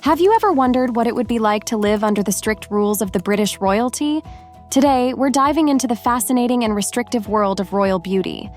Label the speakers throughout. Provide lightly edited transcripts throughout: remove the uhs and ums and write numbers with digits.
Speaker 1: Have you ever wondered what it would be like to live under the strict rules of the British royalty? Today, we're diving into the fascinating and restrictive world of royal beauty.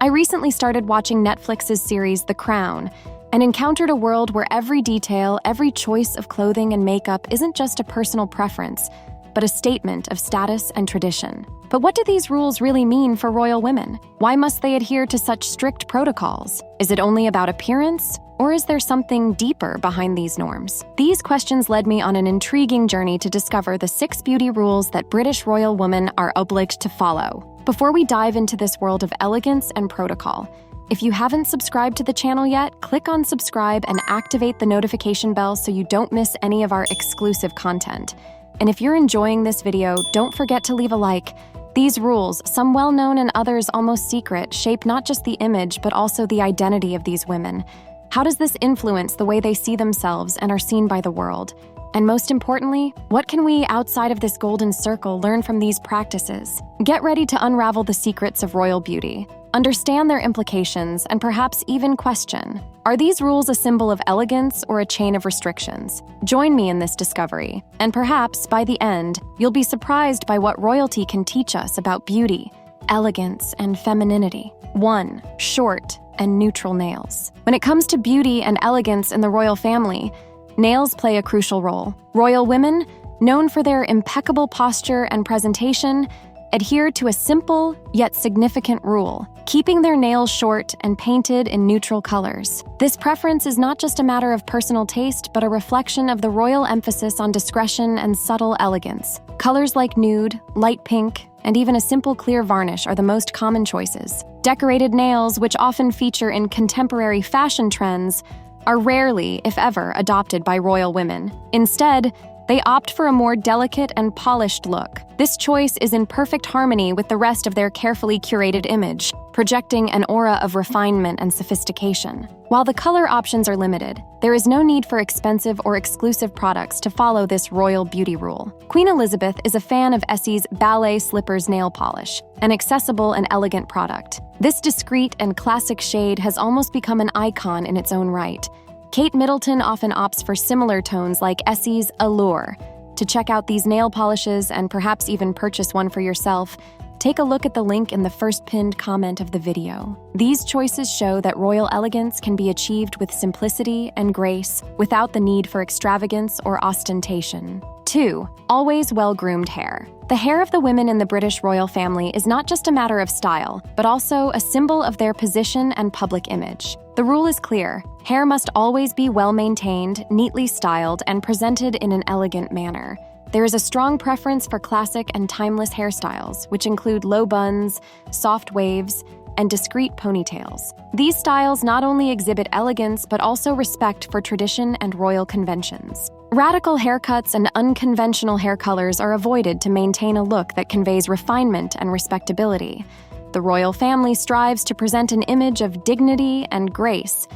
Speaker 1: I recently started watching Netflix's series The Crown and encountered a world where every detail, every choice of clothing and makeup isn't just a personal preference, but a statement of status and tradition. But what do these rules really mean for royal women? Why must they adhere to such strict protocols? Is it only about appearance? Or is there something deeper behind these norms? These questions led me on an intriguing journey to discover the 6 beauty rules that British royal women are obliged to follow. Before we dive into this world of elegance and protocol, if you haven't subscribed to the channel yet, click on subscribe and activate the notification bell so you don't miss any of our exclusive content. And if you're enjoying this video, don't forget to leave a like. These rules, some well-known and others almost secret, shape not just the image but also the identity of these women. How does this influence the way they see themselves and are seen by the world? And most importantly, what can we, outside of this golden circle, learn from these practices? Get ready to unravel the secrets of royal beauty, understand their implications, and perhaps even question, are these rules a symbol of elegance or a chain of restrictions? Join me in this discovery, and perhaps, by the end, you'll be surprised by what royalty can teach us about beauty, elegance, and femininity. 1. Short and neutral nails. When it comes to beauty and elegance in the royal family, nails play a crucial role. Royal women, known for their impeccable posture and presentation, adhere to a simple yet significant rule, keeping their nails short and painted in neutral colors. This preference is not just a matter of personal taste, but a reflection of the royal emphasis on discretion and subtle elegance. Colors like nude, light pink, and even a simple clear varnish are the most common choices. Decorated nails, which often feature in contemporary fashion trends, are rarely, if ever, adopted by royal women. Instead, they opt for a more delicate and polished look. This choice is in perfect harmony with the rest of their carefully curated image, projecting an aura of refinement and sophistication. While the color options are limited, there is no need for expensive or exclusive products to follow this royal beauty rule. Queen Elizabeth is a fan of Essie's Ballet Slippers nail polish, an accessible and elegant product. This discreet and classic shade has almost become an icon in its own right. Kate Middleton often opts for similar tones like Essie's Allure. To check out these nail polishes and perhaps even purchase one for yourself, take a look at the link in the first pinned comment of the video. These choices show that royal elegance can be achieved with simplicity and grace without the need for extravagance or ostentation. 2. Always well-groomed hair. The hair of the women in the British royal family is not just a matter of style, but also a symbol of their position and public image. The rule is clear. Hair must always be well-maintained, neatly styled, and presented in an elegant manner. There is a strong preference for classic and timeless hairstyles, which include low buns, soft waves, and discreet ponytails. These styles not only exhibit elegance, but also respect for tradition and royal conventions. Radical haircuts and unconventional hair colors are avoided to maintain a look that conveys refinement and respectability. The royal family strives to present an image of dignity and grace,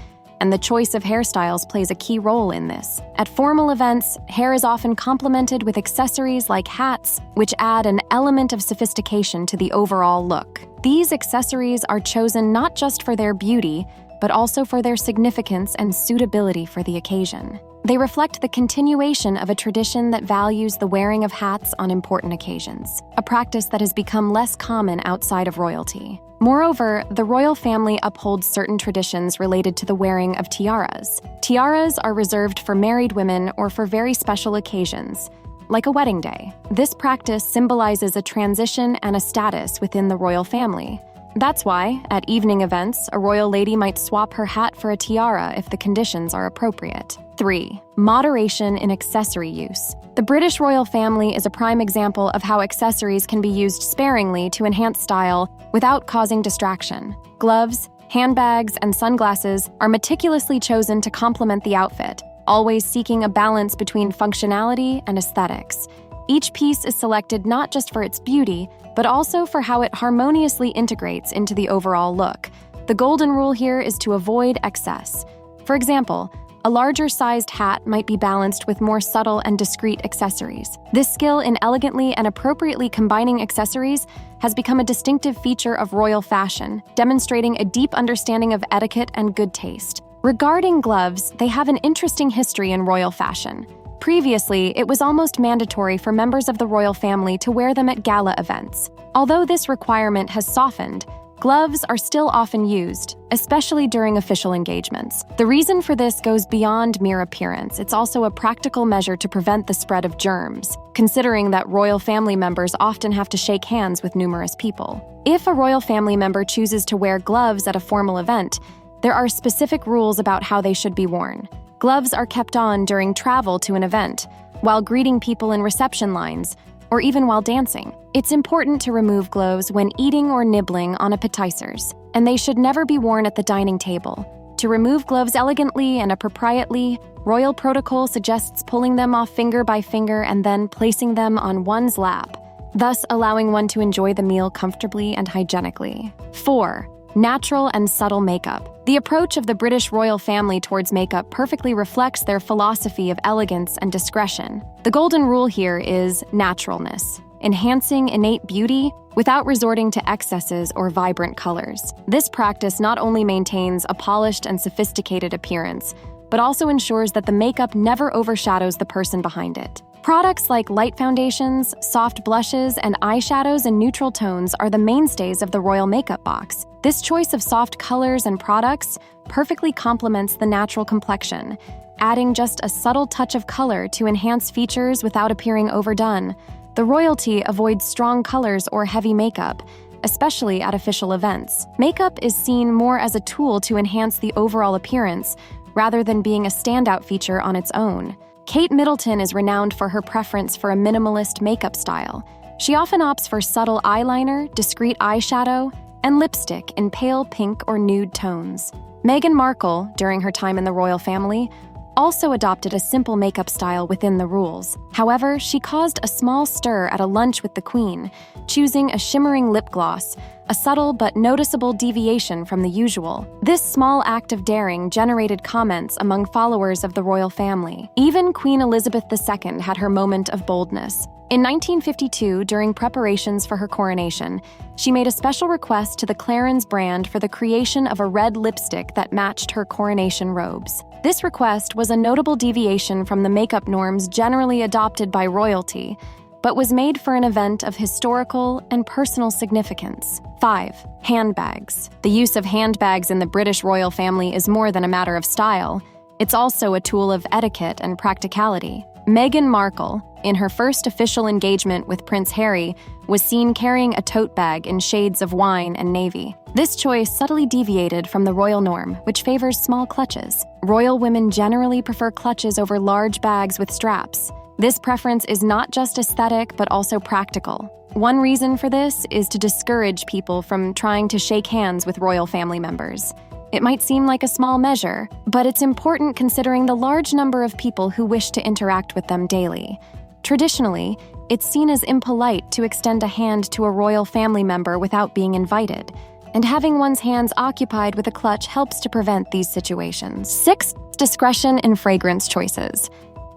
Speaker 1: and the choice of hairstyles plays a key role in this. At formal events, hair is often complemented with accessories like hats, which add an element of sophistication to the overall look. These accessories are chosen not just for their beauty, but also for their significance and suitability for the occasion. They reflect the continuation of a tradition that values the wearing of hats on important occasions, a practice that has become less common outside of royalty. Moreover, the royal family upholds certain traditions related to the wearing of tiaras. Tiaras are reserved for married women or for very special occasions, like a wedding day. This practice symbolizes a transition and a status within the royal family. That's why, at evening events, a royal lady might swap her hat for a tiara if the conditions are appropriate. 3. Moderation in accessory use. The British royal family is a prime example of how accessories can be used sparingly to enhance style without causing distraction. Gloves, handbags, and sunglasses are meticulously chosen to complement the outfit, always seeking a balance between functionality and aesthetics. Each piece is selected not just for its beauty, but also for how it harmoniously integrates into the overall look. The golden rule here is to avoid excess. For example, a larger-sized hat might be balanced with more subtle and discreet accessories. This skill in elegantly and appropriately combining accessories has become a distinctive feature of royal fashion, demonstrating a deep understanding of etiquette and good taste. Regarding gloves, they have an interesting history in royal fashion. Previously, it was almost mandatory for members of the royal family to wear them at gala events. Although this requirement has softened, gloves are still often used, especially during official engagements. The reason for this goes beyond mere appearance. It's also a practical measure to prevent the spread of germs, considering that royal family members often have to shake hands with numerous people. If a royal family member chooses to wear gloves at a formal event, there are specific rules about how they should be worn. Gloves are kept on during travel to an event, while greeting people in reception lines, or even while dancing. It's important to remove gloves when eating or nibbling on appetizers, and they should never be worn at the dining table. To remove gloves elegantly and appropriately, royal protocol suggests pulling them off finger by finger and then placing them on one's lap, thus allowing one to enjoy the meal comfortably and hygienically. 4. Natural and subtle makeup. The approach of the British royal family towards makeup perfectly reflects their philosophy of elegance and discretion. The golden rule here is naturalness, enhancing innate beauty without resorting to excesses or vibrant colors. This practice not only maintains a polished and sophisticated appearance, but also ensures that the makeup never overshadows the person behind it. Products like light foundations, soft blushes, and eyeshadows in neutral tones are the mainstays of the royal makeup box. This choice of soft colors and products perfectly complements the natural complexion, adding just a subtle touch of color to enhance features without appearing overdone. The royalty avoids strong colors or heavy makeup, especially at official events. Makeup is seen more as a tool to enhance the overall appearance, rather than being a standout feature on its own. Kate Middleton is renowned for her preference for a minimalist makeup style. She often opts for subtle eyeliner, discreet eyeshadow, and lipstick in pale pink or nude tones. Meghan Markle, during her time in the royal family, also adopted a simple makeup style within the rules. However, she caused a small stir at a lunch with the Queen, choosing a shimmering lip gloss, a subtle but noticeable deviation from the usual. This small act of daring generated comments among followers of the royal family. Even Queen Elizabeth II had her moment of boldness. In 1952, during preparations for her coronation, she made a special request to the Clarins brand for the creation of a red lipstick that matched her coronation robes. This request was a notable deviation from the makeup norms generally adopted by royalty, but was made for an event of historical and personal significance. 5. Handbags. The use of handbags in the British royal family is more than a matter of style. It's also a tool of etiquette and practicality. Meghan Markle, in her first official engagement with Prince Harry, was seen carrying a tote bag in shades of wine and navy. This choice subtly deviated from the royal norm, which favors small clutches. Royal women generally prefer clutches over large bags with straps. This preference is not just aesthetic, but also practical. One reason for this is to discourage people from trying to shake hands with royal family members. It might seem like a small measure, but it's important considering the large number of people who wish to interact with them daily. Traditionally, it's seen as impolite to extend a hand to a royal family member without being invited, and having one's hands occupied with a clutch helps to prevent these situations. 6. Discretion in fragrance choices.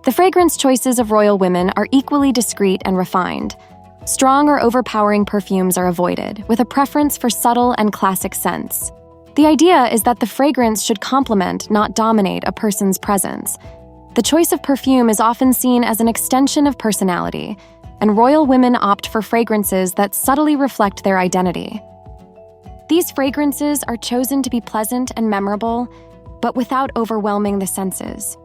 Speaker 1: The fragrance choices of royal women are equally discreet and refined. Strong or overpowering perfumes are avoided, with a preference for subtle and classic scents. The idea is that the fragrance should complement, not dominate, a person's presence. The choice of perfume is often seen as an extension of personality, and royal women opt for fragrances that subtly reflect their identity. These fragrances are chosen to be pleasant and memorable, but without overwhelming the senses.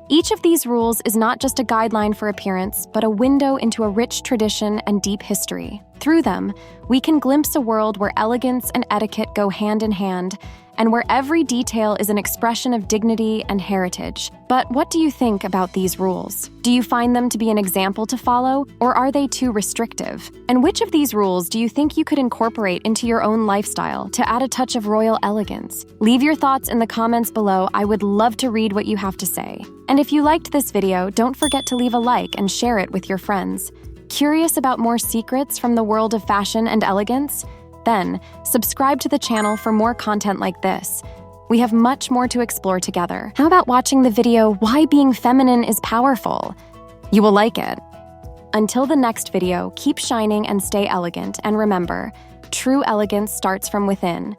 Speaker 1: Each of these rules is not just a guideline for appearance, but a window into a rich tradition and deep history. Through them, we can glimpse a world where elegance and etiquette go hand in hand, and where every detail is an expression of dignity and heritage. But what do you think about these rules? Do you find them to be an example to follow, or are they too restrictive? And which of these rules do you think you could incorporate into your own lifestyle to add a touch of royal elegance? Leave your thoughts in the comments below. I would love to read what you have to say. And if you liked this video, don't forget to leave a like and share it with your friends. Curious about more secrets from the world of fashion and elegance? Then, subscribe to the channel for more content like this. We have much more to explore together. How about watching the video, Why Being Feminine is Powerful? You will like it. Until the next video, keep shining and stay elegant, and remember, true elegance starts from within.